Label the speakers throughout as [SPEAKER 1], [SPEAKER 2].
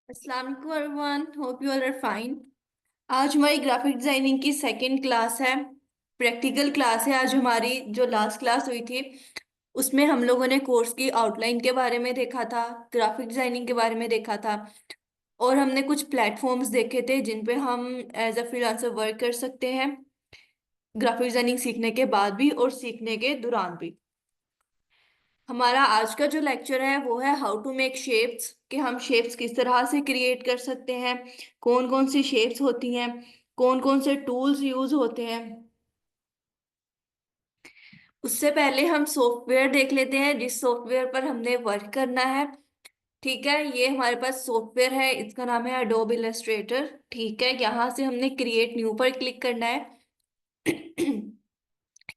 [SPEAKER 1] अस्सलाम वालेकुम everyone, hope you all are fine. आज हमारी ग्राफिक डिजाइनिंग की सेकंड क्लास है। प्रैक्टिकल क्लास है आज हमारी। जो लास्ट क्लास हुई थी उसमें हम लोगों ने कोर्स की आउटलाइन के बारे में देखा था, ग्राफिक डिजाइनिंग के बारे में देखा था, और हमने कुछ प्लेटफॉर्म्स देखे थे जिन पे हम एज अ फ्रीलांसर वर्क कर सकते हैं, ग्राफिक डिजाइनिंग सीखने के बाद भी और सीखने के दौरान भी। हमारा आज का जो लेक्चर है वो है हाउ टू मेक शेप्स, कि हम शेप्स किस तरह से क्रिएट कर सकते हैं, कौन कौन सी शेप्स होती हैं, कौन कौन से टूल्स यूज होते हैं। उससे पहले हम सॉफ्टवेयर देख लेते हैं जिस सॉफ्टवेयर पर हमने वर्क करना है। ठीक है, ये हमारे पास सॉफ्टवेयर है, इसका नाम है अडोब इलस्ट्रेटर। ठीक है, यहाँ से हमने क्रिएट न्यू पर क्लिक करना है।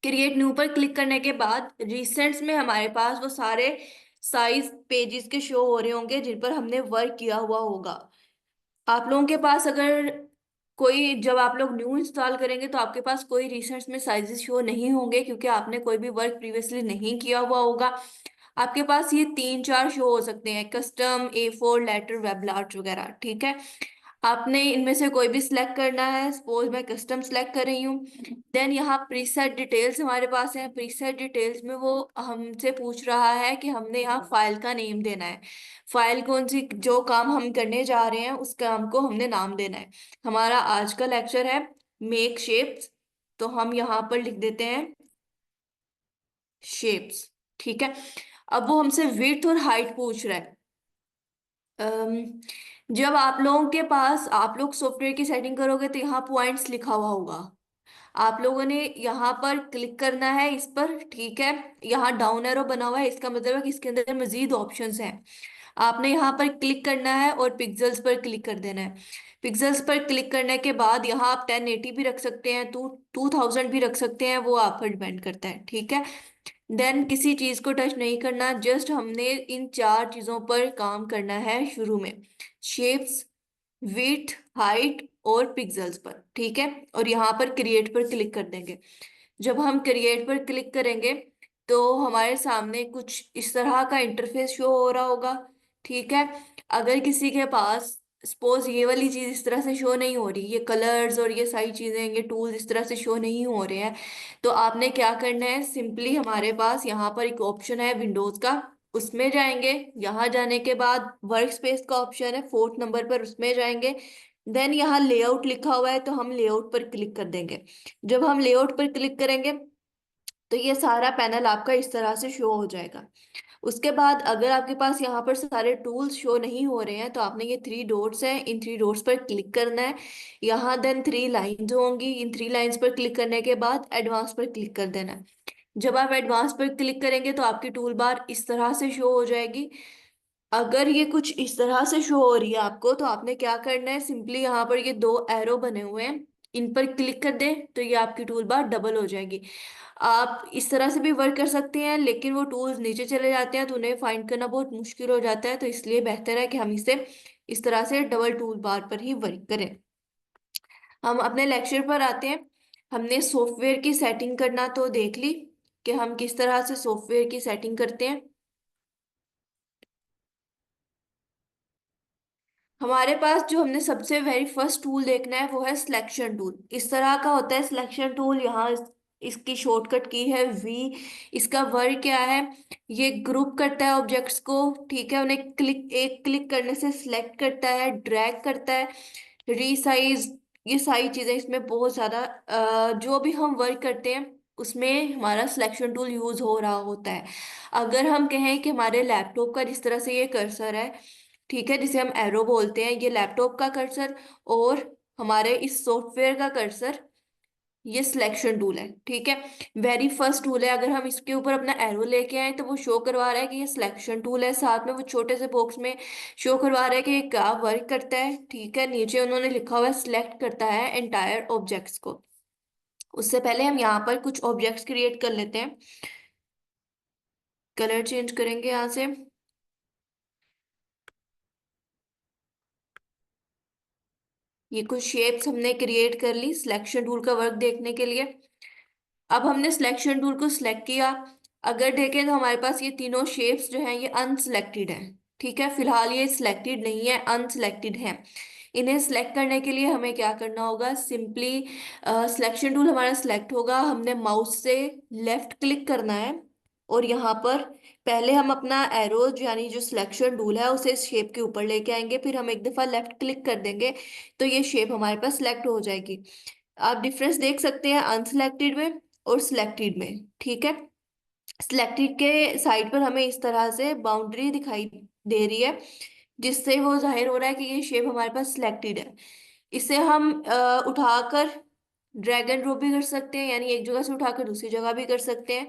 [SPEAKER 1] क्रिएट न्यू पर क्लिक करने के बाद रिसेंट्स में हमारे पास वो सारे साइज पेजेस के शो हो रहे होंगे जिन पर हमने वर्क किया हुआ होगा। आप लोगों के पास अगर कोई, जब आप लोग न्यू इंस्टॉल करेंगे तो आपके पास कोई रिसेंट्स में साइजेस शो नहीं होंगे क्योंकि आपने कोई भी वर्क प्रीवियसली नहीं किया हुआ होगा। आपके पास ये तीन चार शो हो सकते हैं, custom, A4, letter, web large वगैरह। ठीक है, आपने इनमें से कोई भी सिलेक्ट करना है। सपोज मैं कस्टम सिलेक्ट कर रही हूँ। देन यहाँ प्रीसेट डिटेल्स हमारे पास है। प्रीसेट डिटेल्स में वो हमसे पूछ रहा है कि हमने यहाँ फाइल का नेम देना है। फाइल कौन सी, जो काम हम करने जा रहे हैं उस काम को हमने नाम देना है। हमारा आज का लेक्चर है मेक शेप्स, तो हम यहाँ पर लिख देते हैं शेप्स। ठीक है, अब वो हमसे विड्थ और हाइट पूछ रहा है। जब आप लोगों के पास, आप लोग सॉफ्टवेयर की सेटिंग करोगे तो यहाँ पॉइंट्स लिखा हुआ होगा। आप लोगों ने यहाँ पर क्लिक करना है इस पर। ठीक है, यहाँ डाउन एरो बना हुआ है, इसका मतलब है कि इसके अंदर मजीद ऑप्शंस हैं। आपने यहाँ पर क्लिक करना है और पिक्सेल्स पर क्लिक कर देना है। पिक्सेल्स पर क्लिक करने के बाद यहाँ आप 1080 भी रख सकते हैं, 2000 भी रख सकते हैं, वो आप पर डिपेंड करता है। ठीक है, देन किसी चीज को टच नहीं करना, जस्ट हमने इन चार चीजों पर काम करना है शुरू में। शेप्स, विड्थ, हाइट और पिक्सेल्स पर। ठीक है, और यहाँ पर क्रिएट पर क्लिक कर देंगे। जब हम क्रिएट पर क्लिक करेंगे तो हमारे सामने कुछ इस तरह का इंटरफेस शो हो रहा होगा। ठीक है, अगर किसी के पास सपोज ये वाली चीज इस तरह से शो नहीं हो रही, ये कलर्स और ये सारी चीजें, ये टूल्स इस तरह से शो नहीं हो रहे हैं, तो आपने क्या करना है, सिंपली हमारे पास यहाँ पर एक ऑप्शन है विंडोज का, उसमें जाएंगे। यहाँ जाने के बाद वर्क स्पेस का ऑप्शन है 4th नंबर पर, उसमें जाएंगे। देन यहाँ लेआउट लिखा हुआ है तो हम लेआउट पर क्लिक कर देंगे। जब हम लेआउट पर क्लिक करेंगे तो ये सारा पैनल आपका इस तरह से शो हो जाएगा। उसके बाद अगर आपके पास यहाँ पर सारे टूल्स शो नहीं हो रहे हैं तो आपने ये थ्री डॉट्स हैं, इन थ्री डॉट्स पर क्लिक करना है। यहाँ देन थ्री लाइंस होंगी, इन थ्री लाइंस पर क्लिक करने के बाद एडवांस पर क्लिक कर देना है। जब आप एडवांस पर क्लिक करेंगे तो आपकी टूल बार इस तरह से शो हो जाएगी। अगर ये कुछ इस तरह से शो हो रही है आपको तो आपने क्या करना है, सिंपली यहाँ पर ये दो एरो बने हुए हैं, इन पर क्लिक कर दें तो ये आपकी टूल बार डबल हो जाएगी। आप इस तरह से भी वर्क कर सकते हैं लेकिन वो टूल्स नीचे चले जाते हैं तो उन्हें फाइंड करना बहुत मुश्किल हो जाता है, तो इसलिए बेहतर है कि हम इसे इस तरह से डबल टूल बार पर ही वर्क करें। हम अपने लेक्चर पर आते हैं। हमने सॉफ्टवेयर की सेटिंग करना तो देख ली कि हम किस तरह से सॉफ्टवेयर की सेटिंग करते हैं। हमारे पास जो हमने सबसे वेरी फर्स्ट टूल देखना है वो है सिलेक्शन टूल। इस तरह का होता है सिलेक्शन टूल। यहाँ इसकी शॉर्टकट की है V। इसका वर्क क्या है, ये ग्रुप करता है ऑब्जेक्ट्स को। ठीक है, उन्हें एक क्लिक करने से सिलेक्ट करता है, ड्रैग करता है, रीसाइज, ये सारी चीजें इसमें बहुत ज्यादा जो भी हम वर्क करते हैं उसमें हमारा सिलेक्शन टूल यूज हो रहा होता है। अगर हम कहें कि हमारे लैपटॉप का जिस तरह से ये कर्सर है, ठीक है, जिसे हम एरो बोलते हैं, ये लैपटॉप का कर्सर, और हमारे इस सॉफ्टवेयर का कर्सर ये सिलेक्शन टूल है। ठीक है, वेरी फर्स्ट टूल है। अगर हम इसके ऊपर अपना एरो लेके आए तो वो शो करवा रहा है कि ये सिलेक्शन टूल है, साथ में वो छोटे से बॉक्स में शो करवा रहा है कि ये क्या वर्क करता है। ठीक है, नीचे उन्होंने लिखा हुआ है सिलेक्ट करता है एंटायर ऑब्जेक्ट्स को। उससे पहले हम यहाँ पर कुछ ऑब्जेक्ट्स क्रिएट कर लेते हैं। कलर चेंज करेंगे यहाँ से। ये कुछ शेप्स हमने क्रिएट कर ली सिलेक्शन टूल का वर्क देखने के लिए। अब हमने सिलेक्शन टूल को सिलेक्ट किया। अगर देखें तो हमारे पास ये तीनों शेप्स जो हैं ये अनसिलेक्टेड हैं। ठीक है, फिलहाल ये सिलेक्टेड नहीं है, अनसिलेक्टेड है। इन्हें सिलेक्ट करने के लिए हमें क्या करना होगा, सिंपली सिलेक्शन टूल हमारा सिलेक्ट होगा, हमने माउस से लेफ्ट क्लिक करना है और यहाँ पर पहले हम अपना एरोज यानी जो सिलेक्शन टूल है उसे शेप के ऊपर लेके आएंगे, फिर हम एक दफा लेफ्ट क्लिक कर देंगे तो ये शेप हमारे पास सिलेक्ट हो जाएगी। आप डिफरेंस देख सकते हैं अनसिलेक्टेड में और सिलेक्टेड में। ठीक है, सिलेक्टेड के साइड पर हमें इस तरह से बाउंड्री दिखाई दे रही है, जिससे वो जाहिर हो रहा है कि ये शेप हमारे पास सिलेक्टेड है। इसे हम उठाकर ड्रैग एंड ड्रॉप भी कर सकते हैं, यानी एक जगह से उठाकर दूसरी जगह भी कर सकते हैं।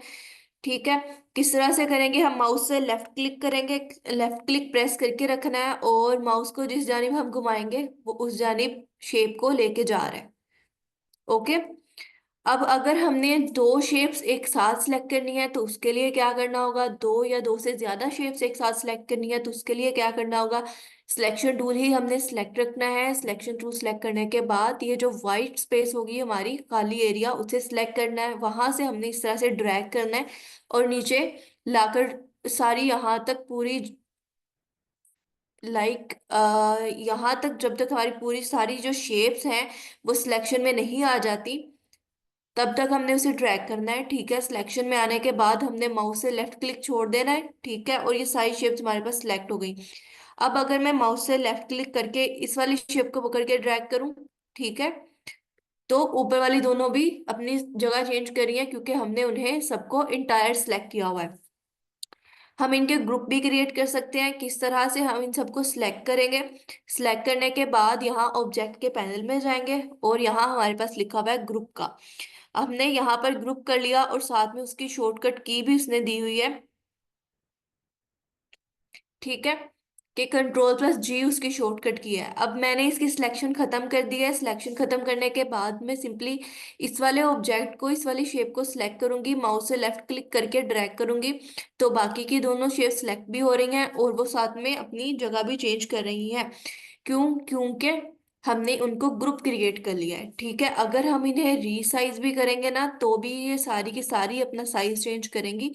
[SPEAKER 1] ठीक है, किस तरह से करेंगे, हम माउस से लेफ्ट क्लिक करेंगे, लेफ्ट क्लिक प्रेस करके रखना है और माउस को जिस जानिब हम घुमाएंगे वो उस जानिब शेप को लेके जा रहा है। ओके, अब अगर हमने दो शेप्स एक साथ सिलेक्ट करनी है तो उसके लिए क्या करना होगा, दो या दो से ज्यादा शेप्स एक साथ सिलेक्ट करनी है तो उसके लिए क्या करना होगा, सिलेक्शन टूल ही हमने सिलेक्ट रखना है। सिलेक्शन टूल सिलेक्ट करने के बाद ये जो वाइट स्पेस होगी हमारी खाली एरिया उसे सिलेक्ट करना है, वहां से हमने इस तरह से ड्रैग करना है और नीचे लाकर सारी यहाँ तक पूरी लाइक यहाँ तक जब तक हमारी पूरी सारी जो शेप्स हैं वो सिलेक्शन में नहीं आ जाती तब तक हमने उसे ड्रैग करना है। ठीक है, सिलेक्शन में आने के बाद हमने माउस से लेफ्ट क्लिक छोड़ देना है। ठीक है, और ये सारी शेप्स हमारे पास सिलेक्ट हो गई। अब अगर मैं माउस से लेफ्ट क्लिक करके इस वाली शेप को पकड़ के ड्रैग करूं, ठीक है, तो ऊपर वाली दोनों भी अपनी जगह चेंज करी है क्योंकि हमने उन्हें सबको इंटायर सेलेक्ट किया हुआ है। हम इनके ग्रुप भी क्रिएट कर सकते हैं, किस तरह से हम इन सबको सिलेक्ट करेंगे, सिलेक्ट करने के बाद यहाँ ऑब्जेक्ट के पैनल में जाएंगे और यहाँ हमारे पास लिखा हुआ है ग्रुप का। हमने यहाँ पर ग्रुप कर लिया और साथ में उसकी शॉर्टकट की भी उसने दी हुई है। ठीक है, कि कंट्रोल+G उसकी शॉर्टकट की है। अब मैंने इसकी सिलेक्शन खत्म कर दी है। सिलेक्शन खत्म करने के बाद मैं सिंपली इस वाले ऑब्जेक्ट को, इस वाली शेप को सिलेक्ट करूंगी, माउस से लेफ्ट क्लिक करके ड्रैग करूंगी तो बाकी की दोनों शेप सिलेक्ट भी हो रही हैं और वो साथ में अपनी जगह भी चेंज कर रही हैं। क्यों, क्योंकि हमने उनको ग्रुप क्रिएट कर लिया है। ठीक है, अगर हम इन्हें रीसाइज भी करेंगे ना तो भी ये सारी की सारी अपना साइज चेंज करेंगी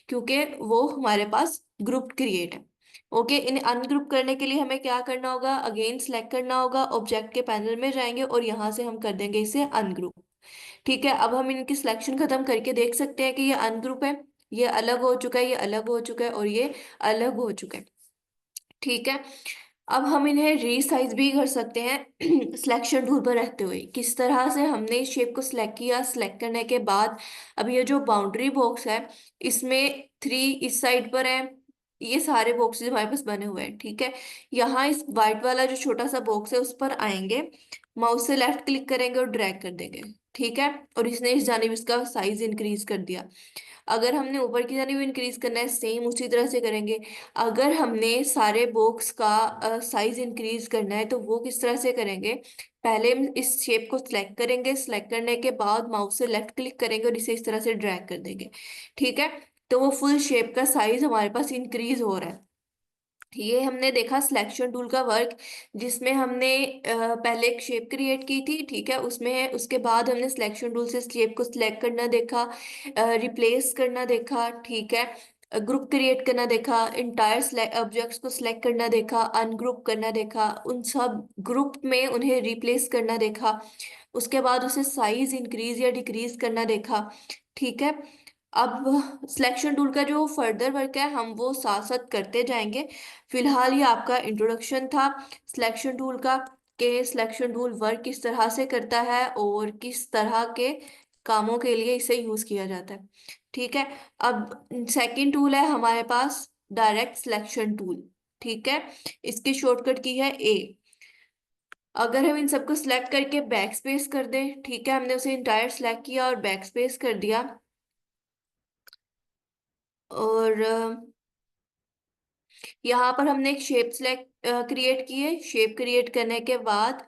[SPEAKER 1] क्योंकि वो हमारे पास ग्रुप क्रिएट है। ओके, इन्हें अनग्रुप करने के लिए हमें क्या करना होगा, अगेन सेलेक्ट करना होगा, ऑब्जेक्ट के पैनल में जाएंगे और यहाँ से हम कर देंगे इसे अनग्रुप। ठीक है, अब हम इनकी सिलेक्शन खत्म करके देख सकते हैं कि ये अनग्रुप है, ये अलग हो चुका है, ये अलग हो चुका है और ये अलग हो चुका है। ठीक है, अब हम इन्हें रीसाइज भी कर सकते हैं सिलेक्शन टूल पर रहते हुए। किस तरह से, हमने इस शेप को सिलेक्ट किया, सिलेक्ट करने के बाद अब ये जो बाउंड्री बॉक्स है इसमें 3 इस साइड पर है, ये सारे बॉक्सेस हमारे पास बने हुए हैं। ठीक है, यहाँ इस वाइट वाला जो छोटा सा बॉक्स है उस पर आएंगे, माउस से लेफ्ट क्लिक करेंगे और ड्रैग कर देंगे। ठीक है, और इसने इस जानिब इसका साइज इंक्रीज कर दिया। अगर हमने ऊपर की जानिब इंक्रीज करना है सेम उसी तरह से करेंगे। अगर हमने सारे बॉक्स का साइज इंक्रीज करना है तो वो किस तरह से करेंगे, पहले हम इस शेप को सिलेक्ट करेंगे, सिलेक्ट करने के बाद माउस से लेफ्ट क्लिक करेंगे और इसे इस तरह से ड्रैग कर देंगे। ठीक है, तो वो फुल शेप का साइज हमारे पास इंक्रीज हो रहा है। ये हमने देखा सिलेक्शन टूल का वर्क, जिसमें हमने पहले एक शेप क्रिएट की थी। ठीक है, उसमें उसके बाद हमने सिलेक्शन टूल से शेप को सिलेक्ट करना देखा, रिप्लेस करना देखा। ठीक है, ग्रुप क्रिएट करना देखा, इंटायर ऑब्जेक्ट्स को सिलेक्ट करना देखा, अनग्रुप करना देखा, उन सब ग्रुप में उन्हें रिप्लेस करना देखा, उसके बाद उसे साइज इंक्रीज या डिक्रीज करना देखा। ठीक है, अब सिलेक्शन टूल का जो फर्दर वर्क है हम वो साथ साथ करते जाएंगे। फिलहाल ये आपका इंट्रोडक्शन था सिलेक्शन टूल का, कि सिलेक्शन टूल वर्क किस तरह से करता है और किस तरह के कामों के लिए इसे यूज किया जाता है। ठीक है, अब सेकंड टूल है हमारे पास डायरेक्ट सिलेक्शन टूल। ठीक है, इसकी शॉर्टकट की है ए। अगर हम इन सबको सिलेक्ट करके बैक स्पेस कर दें, ठीक है, हमने उसे इंटायर सेलेक्ट किया और बैक स्पेस कर दिया और यहाँ पर हमने एक शेप सेलेक्ट क्रिएट की है। शेप क्रिएट करने के बाद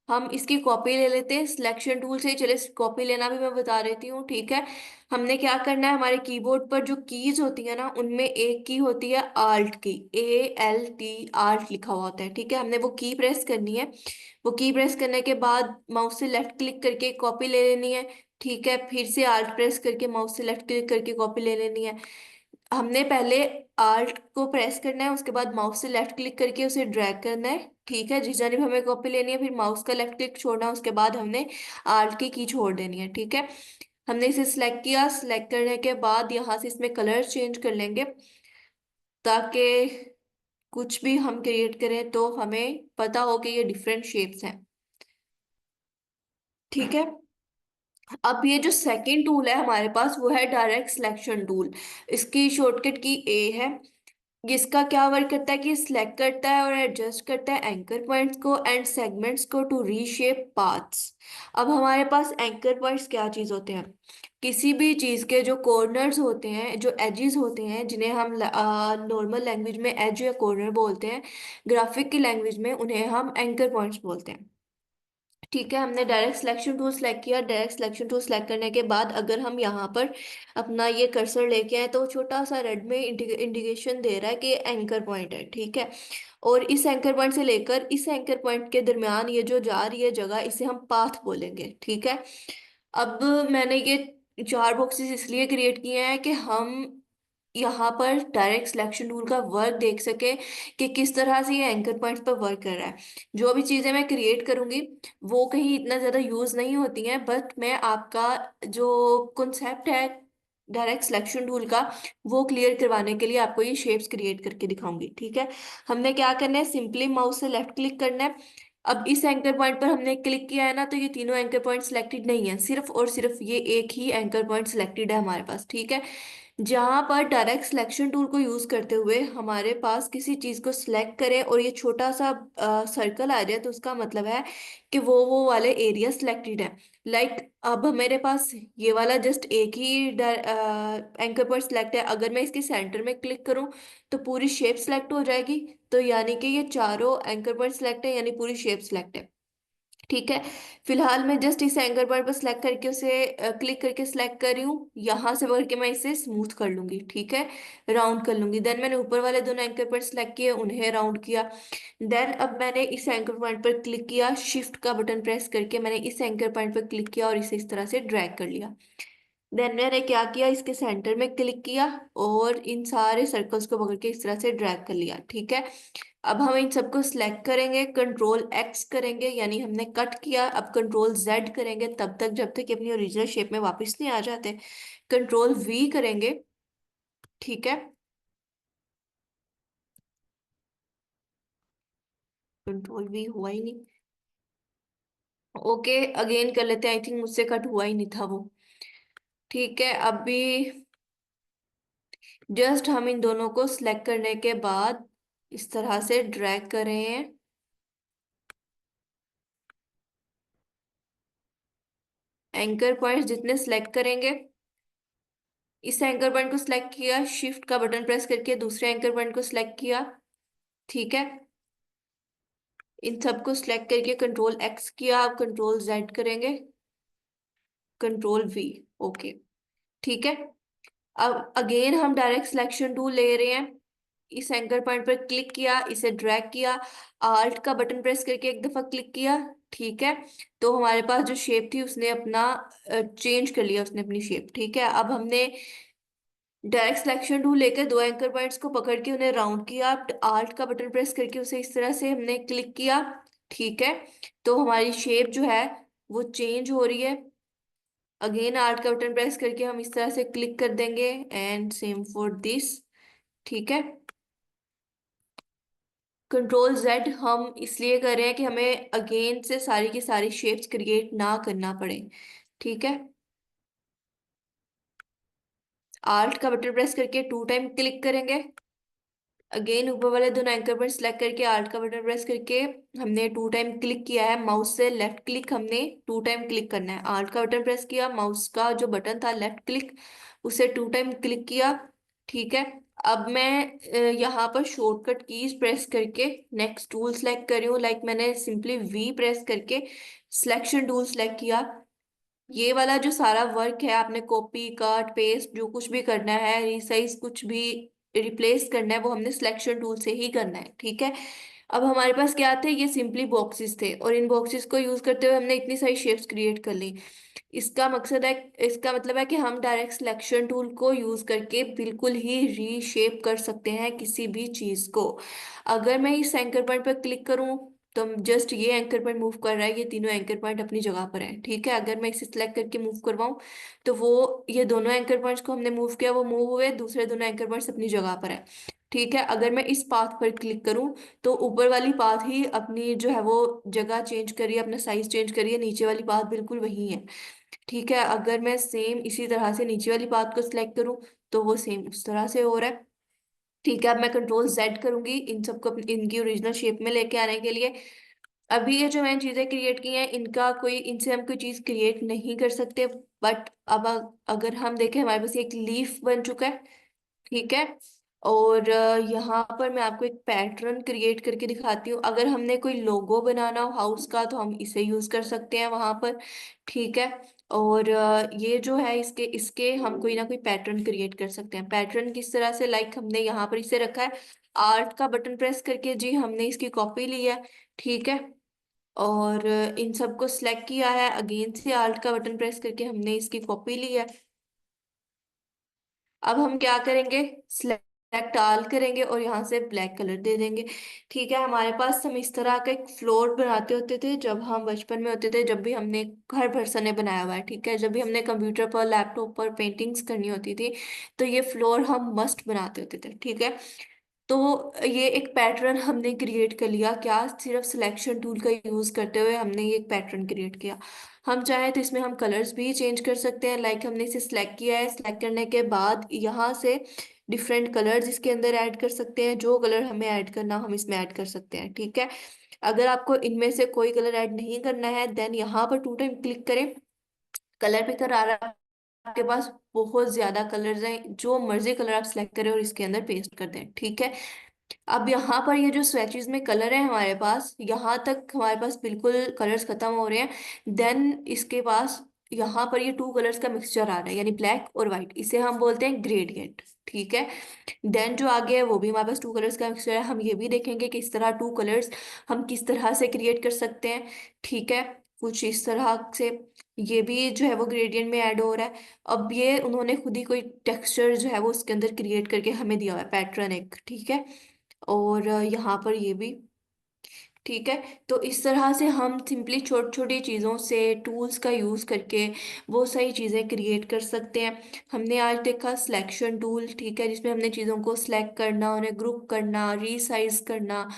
[SPEAKER 1] हम इसकी कॉपी ले लेते हैं सिलेक्शन टूल से। चले, कॉपी लेना भी मैं बता देती हूँ। ठीक है, हमने क्या करना है, हमारे कीबोर्ड पर जो कीज होती है ना उनमें एक की होती है आल्ट की, ALT, आल्ट लिखा हुआ होता है। ठीक है, हमने वो की प्रेस करनी है। वो की प्रेस करने के बाद माउस से लेफ्ट क्लिक करके कॉपी ले लेनी है। ठीक है, फिर से आल्ट प्रेस करके माउस से लेफ्ट क्लिक करके कॉपी ले लेनी है। हमने पहले आल्ट को प्रेस करना है, उसके बाद माउस से लेफ्ट क्लिक करके उसे ड्रैग करना है। ठीक है, जिस जानिब हमें कॉपी लेनी है, फिर माउस का लेफ्ट क्लिक छोड़ना है, उसके बाद हमने आल्ट की छोड़ देनी है। ठीक है, हमने इसे सिलेक्ट किया। सिलेक्ट करने के बाद यहाँ से इसमें कलर चेंज कर लेंगे, ताकि कुछ भी हम क्रिएट करें तो हमें पता हो कि ये डिफरेंट शेप्स हैं। ठीक है, अब ये जो सेकंड टूल है हमारे पास, वो है डायरेक्ट सिलेक्शन टूल। इसकी शॉर्टकट की ए है। इसका क्या वर्क करता है कि सिलेक्ट करता है और एडजस्ट करता है एंकर पॉइंट्स को एंड सेगमेंट्स को टू रीशेप पाथ्स। अब हमारे पास एंकर पॉइंट्स क्या चीज होते हैं? किसी भी चीज के जो कॉर्नर्स होते हैं, जो एजेस होते हैं, जिन्हें हम नॉर्मल लैंग्वेज में एज या कॉर्नर बोलते हैं, ग्राफिक की लैंग्वेज में उन्हें हम एंकर पॉइंट्स बोलते हैं। ठीक है, हमने डायरेक्ट सिलेक्शन टूल सेलेक्ट किया। डायरेक्ट सिलेक्शन टूल सेलेक्ट करने के बाद अगर हम यहाँ पर अपना ये कर्सर लेके आए, तो छोटा सा रेड में इंडिकेशन दे रहा है कि एंकर पॉइंट है। ठीक है, और इस एंकर पॉइंट से लेकर इस एंकर पॉइंट के दरमियान ये जो जा रही है जगह, इसे हम पाथ बोलेंगे। ठीक है, अब मैंने ये चार बॉक्सेस इसलिए क्रिएट किए हैं कि हम यहाँ पर डायरेक्ट सिलेक्शन टूल का वर्क देख सके कि किस तरह से ये एंकर पॉइंट्स पर वर्क कर रहा है। जो भी चीज़ें मैं क्रिएट करूंगी वो कहीं इतना ज़्यादा यूज़ नहीं होती हैं, बट मैं आपका जो कॉन्सेप्ट है डायरेक्ट सिलेक्शन टूल का, वो क्लियर करवाने के लिए आपको ये शेप्स क्रिएट करके दिखाऊंगी। ठीक है, हमने क्या करना है, सिंपली माउस से लेफ्ट क्लिक करना है। अब इस एंकर पॉइंट पर हमने क्लिक किया है ना, तो ये तीनों एंकर पॉइंट सिलेक्टेड नहीं है, सिर्फ और सिर्फ ये एक ही एंकर पॉइंट सिलेक्टेड है हमारे पास। ठीक है, जहां पर डायरेक्ट सिलेक्शन टूल को यूज करते हुए हमारे पास किसी चीज को सिलेक्ट करें और ये छोटा सा सर्कल आ जाए, तो उसका मतलब है कि वो वाले एरिया सिलेक्टेड है। लाइक अब मेरे पास ये वाला जस्ट एक ही एंकर पॉइंट सिलेक्ट है। अगर मैं इसके सेंटर में क्लिक करूं तो पूरी शेप सिलेक्ट हो जाएगी, तो यानी कि ये चारों एंकर पॉइंट सिलेक्ट है, यानी पूरी शेप सिलेक्ट है। ठीक है, फिलहाल मैं जस्ट इस एंकर पॉइंट पर सिलेक्ट करके उसे क्लिक करके सिलेक्ट कर रही हूँ। यहाँ से पकड़ के मैं इसे स्मूथ कर लूंगी। ठीक है, राउंड कर लूंगी। देन मैंने ऊपर वाले दोनों एंकर पॉइंट सिलेक्ट किए, उन्हें राउंड किया। देन अब मैंने इस एंकर पॉइंट पर क्लिक किया, शिफ्ट का बटन प्रेस करके मैंने इस एंकर पॉइंट पर क्लिक किया और इसे इस तरह से ड्रैग कर लिया। देन मैंने क्या किया, इसके सेंटर में क्लिक किया और इन सारे सर्कल्स को पकड़ के इस तरह से ड्रैग कर लिया। ठीक है, अब हम इन सबको सिलेक्ट करेंगे, कंट्रोल एक्स करेंगे, यानी हमने कट किया। अब कंट्रोल जेड करेंगे तब तक जब तक कि अपनी ओरिजिनल शेप में वापस नहीं आ जाते। कंट्रोल वी करेंगे। ठीक है, कंट्रोल वी हुआ ही नहीं। ओके, अगेन कर लेते हैं। आई थिंक मुझसे कट हुआ ही नहीं था वो। ठीक है, अभी जस्ट हम इन दोनों को सिलेक्ट करने के बाद इस तरह से ड्रैग कर रहे हैं। एंकर पॉइंट्स जितने सिलेक्ट करेंगे, इस एंकर पॉइंट को सिलेक्ट किया, शिफ्ट का बटन प्रेस करके दूसरे एंकर पॉइंट को सिलेक्ट किया। ठीक है, इन सबको सिलेक्ट करके कंट्रोल एक्स किया। अब कंट्रोल जेड करेंगे, कंट्रोल वी। ओके, ठीक है, अब अगेन हम डायरेक्ट सिलेक्शन टूल ले रहे हैं। इस एंकर पॉइंट पर क्लिक किया, इसे ड्रैग किया, आल्ट का बटन प्रेस करके एक दफा क्लिक किया। ठीक है, तो हमारे पास जो शेप थी उसने अपना चेंज कर लिया, उसने अपनी शेप। ठीक है, अब हमने डायरेक्ट सिलेक्शन टूल लेकर दो एंकर पॉइंट्स को पकड़ के उन्हें राउंड किया। आल्ट का बटन प्रेस करके उसे इस तरह से हमने क्लिक किया। ठीक है, तो हमारी शेप जो है वो चेंज हो रही है। अगेन आल्ट का बटन प्रेस करके हम इस तरह से क्लिक कर देंगे एंड सेम फॉर दिस। ठीक है, कंट्रोल जेड हम इसलिए कर रहे हैं कि हमें अगेन से सारी की सारी शेप्स क्रिएट ना करना पड़े। ठीक है, आल्ट का बटन प्रेस करके टू टाइम क्लिक करेंगे। अगेन ऊपर वाले दोनों एंकर पर सिलेक्ट करके आल्ट का बटन प्रेस करके हमने टू टाइम क्लिक किया है। माउस से लेफ्ट क्लिक हमने टू टाइम क्लिक करना है। आल्ट का बटन प्रेस किया, माउस का जो बटन था लेफ्ट क्लिक, उसे टू टाइम क्लिक किया। ठीक है, अब मैं यहाँ पर शॉर्टकट कीज प्रेस करके नेक्स्ट टूल सेलेक्ट कर रही हूँ। लाइक मैंने सिंपली वी प्रेस करके सिलेक्शन टूल सेलेक्ट किया। ये वाला जो सारा वर्क है, आपने कॉपी कट पेस्ट जो कुछ भी करना है, रिसाइज कुछ भी रिप्लेस करना है, वो हमने सिलेक्शन टूल से ही करना है। ठीक है, अब हमारे पास क्या थे, ये सिंपली बॉक्सेस थे, और इन बॉक्सेस को यूज करते हुए हमने इतनी सारी शेप्स क्रिएट कर ली। इसका मकसद है, इसका मतलब है कि हम डायरेक्ट सिलेक्शन टूल को यूज करके बिल्कुल ही रीशेप कर सकते हैं किसी भी चीज को। अगर मैं इस एंकर पॉइंट पर क्लिक करूं तो जस्ट ये एंकर पॉइंट मूव कर रहा है, ये तीनों एंकर पॉइंट अपनी जगह पर है, ठीक है। अगर मैं इसे सिलेक्ट करके मूव करवाऊं तो वो ये दोनों एंकर पॉइंट्स को हमने मूव किया, वो मूव हुए, दूसरे दोनों एंकर पॉइंट्स अपनी जगह पर है, ठीक है। अगर मैं इस पाथ पर क्लिक करूं तो ऊपर वाली पाथ ही अपनी जो है वो जगह चेंज करिए, अपना साइज चेंज करिए, नीचे वाली पाथ बिल्कुल वही है, ठीक है। अगर मैं सेम इसी तरह से नीचे वाली पाथ को सिलेक्ट करूं तो वो सेम उस तरह से हो रहा है, ठीक है। अब मैं कंट्रोल जेड करूंगी इन सबको इनकी ओरिजिनल शेप में लेके आने के लिए। अभी ये जो मैंने चीजें क्रिएट की हैं, इनका कोई, इनसे हम कोई चीज क्रिएट नहीं कर सकते, बट अब अगर हम देखें हमारे पास एक लीफ बन चुका है, ठीक है। और यहाँ पर मैं आपको एक पैटर्न क्रिएट करके दिखाती हूँ। अगर हमने कोई लोगो बनाना हो हाउस का तो हम इसे यूज कर सकते हैं वहां पर, ठीक है। और ये जो है इसके इसके हम कोई ना कोई पैटर्न क्रिएट कर सकते हैं। पैटर्न किस तरह से, लाइक हमने यहाँ पर इसे रखा है आर्ट का बटन प्रेस करके, जी हमने इसकी कॉपी ली है, ठीक है। और इन सबको सिलेक्ट किया है, अगेन से आर्ट का बटन प्रेस करके हमने इसकी कॉपी ली है। अब हम क्या करेंगे, सिलेक्ट ऑल करेंगे और यहाँ से ब्लैक कलर दे देंगे, ठीक है। हमारे पास हम इस तरह का एक फ्लोर बनाते होते थे जब हम बचपन में होते थे, जब भी हमने, हर पर्सन ने बनाया हुआ है, ठीक है। जब भी हमने कंप्यूटर पर लैपटॉप पर पेंटिंग्स करनी होती थी तो ये फ्लोर हम मस्ट बनाते होते थे, ठीक है। तो ये एक पैटर्न हमने क्रिएट कर लिया, क्या सिर्फ सिलेक्शन टूल का यूज करते हुए हमने ये एक पैटर्न क्रिएट किया। हम चाहे तो इसमें हम कलर्स भी चेंज कर सकते हैं, लाइक हमने इसे सिलेक्ट किया है, सिलेक्ट करने के बाद यहाँ से डिफरेंट कलर्स इसके अंदर ऐड कर सकते हैं, जो कलर हमें ऐड करना हम इसमें ऐड कर सकते हैं, ठीक है। अगर आपको इनमें से कोई कलर ऐड नहीं करना है देन यहाँ पर 2 टाइम क्लिक करें, कलर पिकर आ रहा है आपके पास, बहुत ज्यादा कलर्स हैं, जो मर्जी कलर आप सिलेक्ट करें और इसके अंदर पेस्ट कर दें, ठीक है। अब यहाँ पर ये जो स्वेचेस में कलर है हमारे पास, यहाँ तक हमारे पास बिल्कुल कलर्स खत्म हो रहे हैं, देन इसके पास यहाँ पर ये 2 कलर्स का मिक्सचर आ रहा है, यानी ब्लैक और व्हाइट, इसे हम बोलते हैं ग्रेडियंट, ठीक है। देन जो आगे है वो भी हमारे पास 2 कलर्स का मिक्सचर है, हम ये भी देखेंगे कि इस तरह 2 कलर्स हम किस तरह से क्रिएट कर सकते हैं, ठीक है। कुछ इस तरह से ये भी जो है वो ग्रेडियंट में ऐड हो रहा है। अब ये उन्होंने खुद ही कोई टेक्सचर जो है वो उसके अंदर क्रिएट करके हमें दिया हुआ है, पैटर्न एक, ठीक है। और यहाँ पर ये भी, ठीक है। तो इस तरह से हम सिंपली छोटी छोटी चीज़ों से टूल्स का यूज़ करके वो सही चीज़ें क्रिएट कर सकते हैं। हमने आज देखा सिलेक्शन टूल, ठीक है, जिसमें हमने चीज़ों को सिलेक्ट करना, उन्हें ग्रुप करना, रीसाइज करना,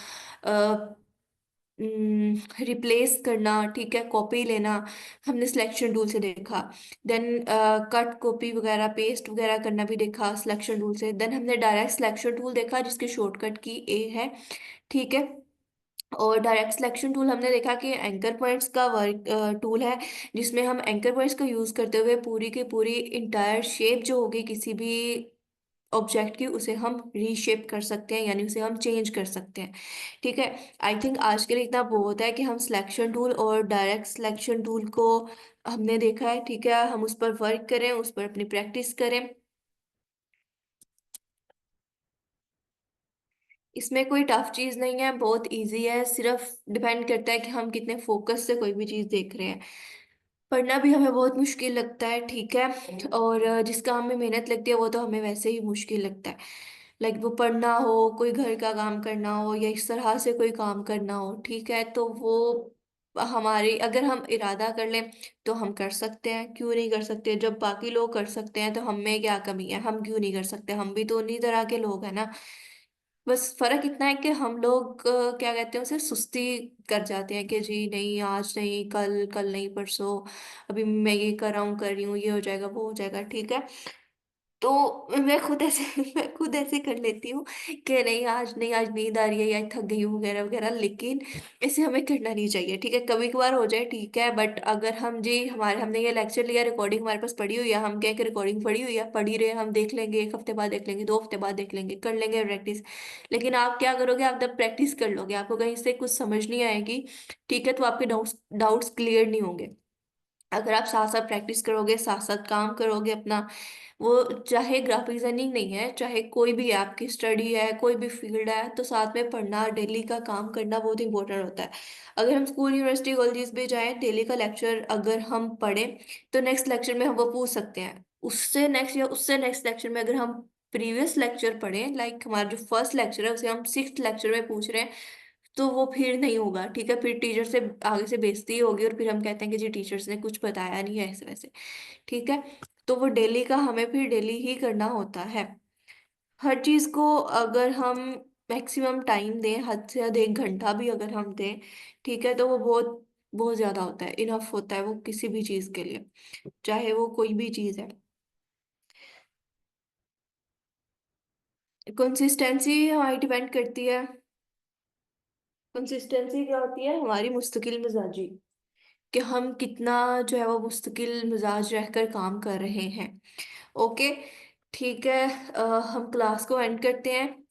[SPEAKER 1] रिप्लेस करना, ठीक है, कॉपी लेना, हमने सिलेक्शन टूल से देखा। देन कट कॉपी वगैरह पेस्ट वगैरह करना भी देखा सिलेक्शन टूल से। देन हमने डायरेक्ट सिलेक्शन टूल देखा जिसकी शॉर्टकट की ए है, ठीक है। और डायरेक्ट सिलेक्शन टूल हमने देखा कि एंकर पॉइंट्स का वर्क टूल है, जिसमें हम एंकर पॉइंट्स को यूज करते हुए पूरी की पूरी इंटायर शेप जो होगी किसी भी ऑब्जेक्ट की, उसे हम रीशेप कर सकते हैं, यानी उसे हम चेंज कर सकते हैं, ठीक है। आई थिंक आज के लिए इतना बहुत है कि हम सिलेक्शन टूल और डायरेक्ट सिलेक्शन टूल को हमने देखा है, ठीक है। हम उस पर वर्क करें, उस पर अपनी प्रैक्टिस करें। इसमें कोई टफ चीज नहीं है, बहुत इजी है, सिर्फ डिपेंड करता है कि हम कितने फोकस से कोई भी चीज देख रहे हैं। पढ़ना भी हमें बहुत मुश्किल लगता है, ठीक है। और जिस काम में मेहनत लगती है वो तो हमें वैसे ही मुश्किल लगता है, लाइक वो पढ़ना हो, कोई घर का काम करना हो, या इस तरह से कोई काम करना हो, ठीक है। तो वो हमारी, अगर हम इरादा कर लें तो हम कर सकते हैं, क्यों नहीं कर सकते। जब बाकी लोग कर सकते हैं तो हम में क्या कमी है, हम क्यों नहीं कर सकते, हम भी तो उन्हीं तरह के लोग हैं ना। बस फर्क इतना है कि हम लोग क्या कहते हैं उसे, सुस्ती कर जाते हैं कि जी नहीं आज नहीं, कल, कल नहीं परसों, अभी मैं ये कर रहा हूँ, कर रही हूँ, ये हो जाएगा, वो हो जाएगा, ठीक है। तो मैं खुद ऐसे मैं खुद ऐसे कर लेती हूँ कि नहीं आज नहीं, आज नींद आ रही है या थक गई हूँ वगैरह वगैरह, लेकिन ऐसे हमें करना नहीं चाहिए, ठीक है। कभी कभार हो जाए ठीक है, बट अगर हम जी हमारे, हमने ये लेक्चर लिया, रिकॉर्डिंग हमारे पास पड़ी हुई है, हम कहें कि रिकॉर्डिंग पड़ी हुई है, पढ़ी रहे, हम देख लेंगे, 1 हफ्ते बाद देख लेंगे, 2 हफ्ते बाद देख लेंगे, कर लेंगे प्रैक्टिस। लेकिन आप क्या करोगे, आप जब प्रैक्टिस कर लोगे आपको कहीं से कुछ समझ नहीं आएगी, ठीक है, तो आपके डाउट्स डाउट्स क्लियर नहीं होंगे। अगर आप साथ साथ प्रैक्टिस करोगे, साथ साथ काम करोगे अपना, वो चाहे ग्राफिक डिजाइनिंग नहीं है, चाहे कोई भी है, आपकी स्टडी है, कोई भी फील्ड है, तो साथ में पढ़ना, डेली का काम करना बहुत इंपॉर्टेंट होता है। अगर हम स्कूल, यूनिवर्सिटी, कॉलेजेस में जाएं, डेली का लेक्चर अगर हम पढ़ें, तो नेक्स्ट लेक्चर में हम वो पूछ सकते हैं। उससे नेक्स्ट या उससे नेक्स्ट लेक्चर में अगर हम प्रीवियस लेक्चर पढ़ें, लाइक हमारा जो फर्स्ट लेक्चर है उसे हम सिक्स्थ लेक्चर में पूछ रहे हैं, तो वो फिर नहीं होगा, ठीक है, फिर टीचर से आगे से बेइज्जती होगी और फिर हम कहते हैं कि जी टीचर्स ने कुछ बताया नहीं है, ऐसे वैसे। ठीक है, तो वो डेली का हमें फिर डेली ही करना होता है। हर चीज को अगर हम मैक्सिमम टाइम दें, हद से हद 1 घंटा भी अगर हम दें, ठीक है, तो वो बहुत बहुत ज्यादा होता है, इनफ होता है वो किसी भी चीज के लिए, चाहे वो कोई भी चीज है। कंसिस्टेंसी हमारी डिपेंड करती है। कंसिस्टेंसी क्या होती है? हमारी मुस्तकिल मिजाजी, कि हम कितना जो है वो मुस्तकिल मिजाज रहकर काम कर रहे हैं। ओके, ठीक है, हम क्लास को एंड करते हैं।